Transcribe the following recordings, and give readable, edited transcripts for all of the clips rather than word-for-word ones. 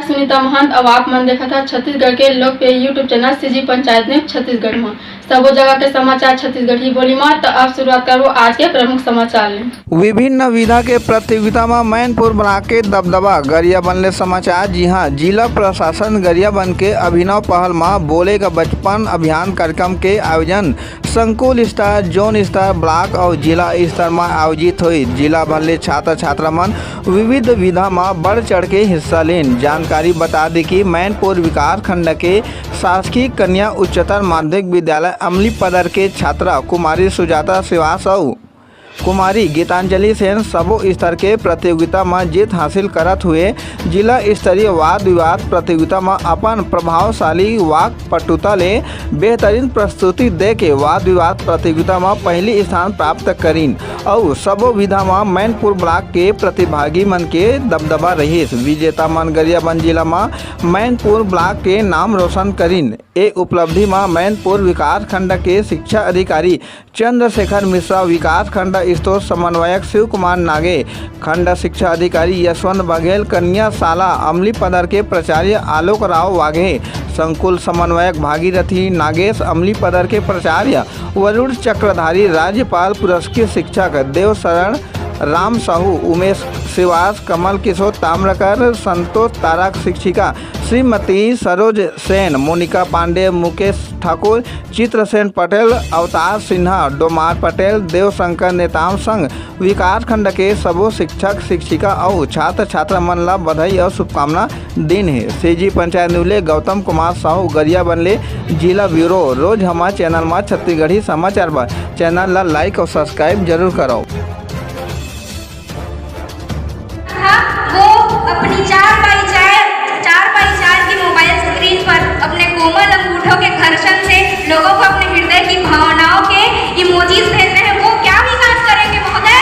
सुनीता महंत अब आप मन देखा था छत्तीसगढ़ के लोकप्रिय YouTube channel CG panchayat news Chhattisgarh में सबो जगह के समाचार छत्तीसगढ़ी बोली में। तो अब शुरुआत करो आज के प्रमुख समाचार ले। विभिन्न विधा के प्रतियोगिता में मैनपुर ब्लॉक के दबदबा गरियाबंद ले समाचार। जी हां, जिला प्रशासन गरियाबंद के अभिनव पहल में बोले का बचपन अभियान कार्यक्रम के आयोजन संकुल स्तर, जोन स्तर, ब्लॉक और जिला स्तर में आयोजित हुई। जिला भर ले छात्र छात्रा मन विविध विधा में बढ़ चढ़ के हिस्सा लेन। जानकारी बता दी कि मैनपुर विकास खंड के शासकीय कन्या उच्चतर माध्यमिक विद्यालय अमली पदर के छात्रा कुमारी सुजाता श्रीवास और कुमारी गीतांजलि सेन सबो स्तर के प्रतियोगिता में जीत हासिल करत हुए जिला स्तरीय वाद विवाद प्रतियोगिता में अपन प्रभावशाली वाक पटुता ले बेहतरीन प्रस्तुति दे के वाद विवाद प्रतियोगिता में पहली स्थान प्राप्त करीन और सबो विधा में मैनपुर ब्लॉक के प्रतिभागी मन के दबदबा रही। विजेता मन गरियाबंद जिला में मैनपुर ब्लॉक के नाम रोशन करीन। एक उपलब्धि में मैनपुर विकास खंड के शिक्षा अधिकारी चंद्रशेखर मिश्रा, विकास खंड स्टोर समन्वयक शिव कुमार नागे, खंड शिक्षा अधिकारी यशवंत बघेल, कन्या शाला अमली पदर के प्राचार्य आलोक राव वाघे, संकुल समन्वयक भागीरथी नागेश, अमली पदर के प्राचार्य वरुण चक्रधारी, राज्यपाल पुरस्कृत शिक्षक देव शरण राम साहू, उमेश श्रीवास, कमल किशोर ताम्रकर, संतोष तारक शिक्षिका श्रीमती सरोज सेन, मोनिका पांडे, मुकेश ठाकुर, चित्रसेन पटेल, अवतार सिन्हा, डोमार पटेल, देवशंकर नेताम संघ विकास खंड के सबो शिक्षक शिक्षिका और छात्र छात्रा मन ला बधाई और शुभकामना दिन है। सीजी पंचायत न्यूज गौतम कुमार साहू गरियाबंद ले जिला ब्यूरो। रोज हमारे चैनल में छत्तीसगढ़ी समाचार बा, चैनल ला लाइक और सब्सक्राइब जरूर करो। अपनी 4x4 की मोबाइल स्क्रीन पर अपने कोमल अंगूठों के घर्षण से लोगों को अपने हृदय की भावनाओं के इमोजीज भेजते हैं। वो क्या विकास करेंगे महोदय?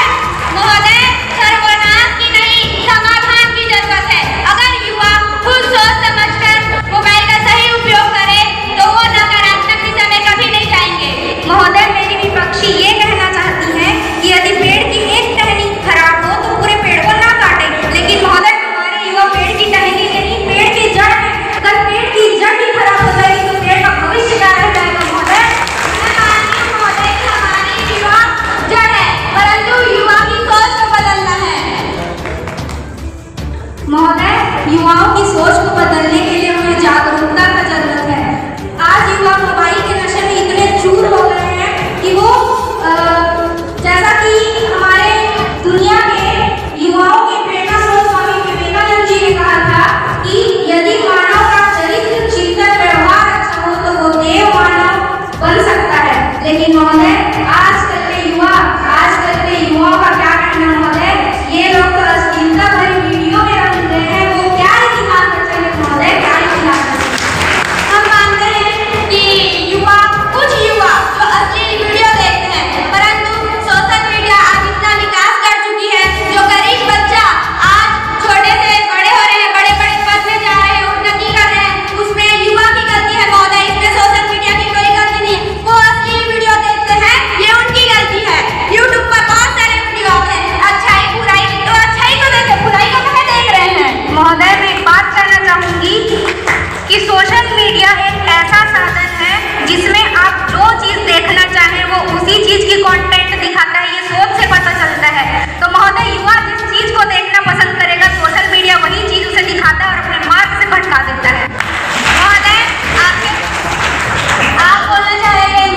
सर्वनाश की नहीं, समाधान की जरूरत है। अगर युवा खुद सोच समझकर मोबाइल का सही उपयोग करे तो वो नकारात्मक दिशा में कभी नहीं जाएंगे। महोदय, मेरी विपक्षी ये कहना चाहती है कि यदि पेड़ की एक टहनी खराब हो तो पूरे पेड़ को ना काटे, लेकिन महोदय पेड़ की टहनी नहीं, पेड़ की जड़ है। अगर पेड़ की जड़ भी खराब हो जाएगी तो पेड़ का भविष्य क्या रह जाएगा महोदय? मैं मानती हूं महोदय कि हमारी युवा जड़ है, परंतु युवा की सोच को बदलना है। महोदय, युवाओं की सोच को बदलने के लिए हमें जागरूकता का जरूरत है। आज युवा मोबाइल के नशे में इतने चूर हो गए हैं कि वो जैसा कि हमारे दुनिया के युवाओं के प्रेरणा ने कहा था कि यदि मानव का चरित्र, चिंतन, व्यवहार अच्छा हो तो वो देव मानव बन सकता है। लेकिन महोदय, आजकल के युवाओं का क्या कहना महोदय? ये लोग तो अश्लीलता भरी वीडियो में रंग रहे हैं। वो क्या इतिहास बचा है महोदय? क्या इतिहास? हम मानते हैं कि कुछ युवा जो अश्लील वीडियो देखते हैं, परंतु सोशल मीडिया आज इतना विकास कर चुकी है, जो गरीब बच्चा आज छोटे से बड़े हो रहे हैं, बड़े बड़े पद में जा रहे हैं, उन्नति कर रहे हैं, उसमें युवा की गलती है महोदय। इसमें सोशल मीडिया की कोई गलती नहीं। वो अश्लील वीडियो देखते हैं, ये उनकी गलती है। यूट्यूब पर बहुत सारे वीडियो हैं, अच्छाई बुराई, तो अच्छाई को देखे, बुराई को कहाँ देख रहे हैं? महोदय, मैं एक बात करना चाहूंगी कि सोशल मीडिया एक ऐसा साधन है जिसमें आप जो चीज देखना चाहें वो उसी चीज की कंटेंट दिखाता है। ये सोच से पता चलता है। तो महोदय, युवा जिस चीज को देखना पसंद करेगा, सोशल मीडिया वही चीज उसे दिखाता है और अपने मार्ग से भटका देता है। महोदय, आप बोलना चाहेंगे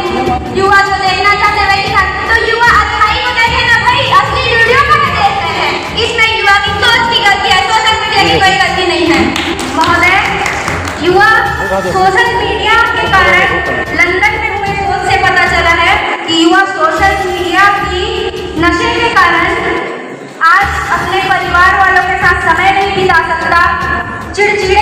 युवा जो देखना चाहते हैं वही दिखाते, तो युवा अच्छाई को देखे ना भाई, असली वीडियो को देखते हैं। इसमें युवा की सोच की गलती है, सोशल मीडिया की कोई गलती नहीं है। महोदय, युवा सोशल मीडिया के कारण लंदन में हुए शोध से पता चला है कि युवा सोशल मीडिया की नशे के कारण आज अपने परिवार वालों के साथ समय नहीं बिता सकता, चिड़चिड़े